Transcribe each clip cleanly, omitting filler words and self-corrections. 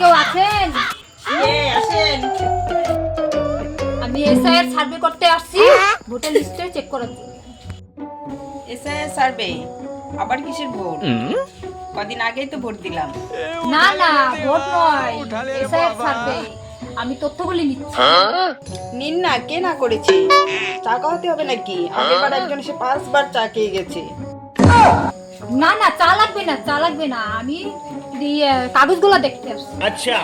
কেউ আছেন? আসেন। আমি এসআই এর সার্ভে করতে আসছি, ভোটার লিস্টে চেক করার জন্য। SI survey? আবার কিসের ভোট? কদিন আগেই তো ভোট দিলাম। না না, ভোট নয়, এসআই এর সার্ভে। আমি তথ্যগুলি নিচ্ছি। নিন না, কে না করেছে? চা খাওয়াতে হবে নাকি? আগেরবার একজন এসে 5 বার চা খেয়ে গেছে। না না, চা লাগবে না, চা লাগবে না। আমি কাগজগুলো দেখতে আসছি। अच्छा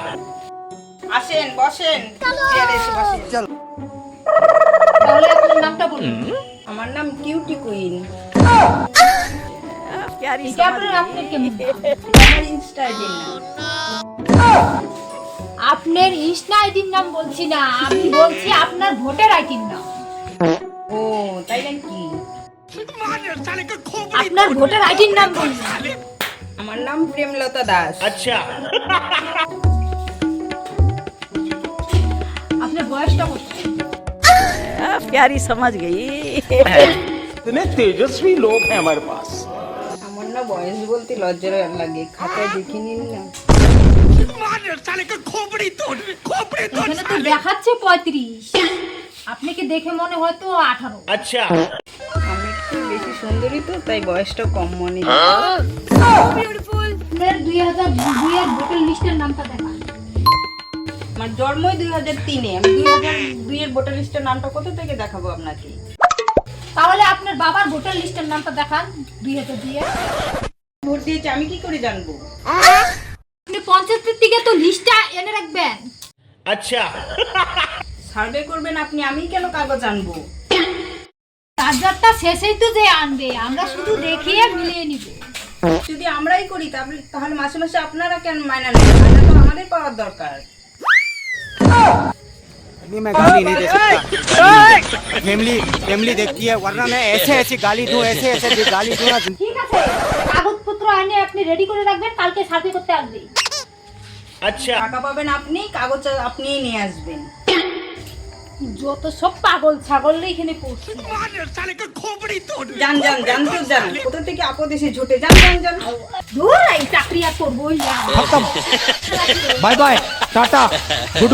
আসেন, বসেন। চেয়ারে এসে বসেন। তাহলে আপনার নামটা বলুন। আমার নাম কিউটি কুইন। এটা আপনার কেমন নাম? আমার ইনস্টা আইডি না। আপনার ইনস্টা আইডির নাম বলছি না, আমি বলছি আপনার ভোটার আইডির নাম। ও তাই নাকি? আপনার ভোটার আইডির নাম বলুন। আমার নাম প্রেমলতা দাস। अच्छा আপনার বয়সটা কত? प्यारी समझ गई। इतने तेजस्वी लोग हैं हमारे पास। আমার না বয়স বলতে লজ্জা লাগে, খাতায় দেখে নিন না। এখানে তো দেখাচ্ছে 35, আপনাকে দেখে মনে হয় তো 18। अच्छा আমি একটু বেশি সুন্দরী তো, তাই বয়সটা কম মনে হয়। আপনার 2002 এর ভোটার লিস্টের নামটা দেখান। আমার জন্মই 2003-এ। আমি 2002 এর ভোটার লিস্টের নামটা কোথা থেকে দেখাবো আপনাকে? তাহলে আপনার বাবার ভোটার লিস্টের নামটা দেখান 2002 এর। ভোট দিয়েছে আমি কি করে জানবো? আপনি পঞ্চায়েতের থেকে তো লিস্টটা এনে রাখবেন। अच्छा সার্ভে করবেন আপনি, আমি কেন কাগজ আনবো? চার্জারটা শেষেই তো যে আনবে, আমরা শুধু দেখিয়ে মিলিয়ে নিব। যদি আমরাই করি তাহলে মাসে মাসে আপনারা কেন মাইনা নেন? মাইনা তো আমাদের পাওয়ার দরকার। नहीं मैं गाली नहीं दे सकता। फैमिली फैमिली देखती है, वरना मैं ऐसे ऐसे गाली दूं, ऐसे ऐसे गाली दूं ना। ঠিক আছে, কাগজপত্র এনে আপনি রেডি করে রাখবেন, কালকে সার্ভে করতে আসবে। अच्छा টাকা পাবেন আপনি, কাগজ আপনিই নিয়ে আসবেন। যত সব পাগল ছাগল এখানে পড়ছে। যান যান যান তো যান, কোথা থেকে আপদ এসে ঝুটে, যান যান যান। দূর, এই চাকরি আর করবোই না। खत्म, बाय बाय, टाटा, गुड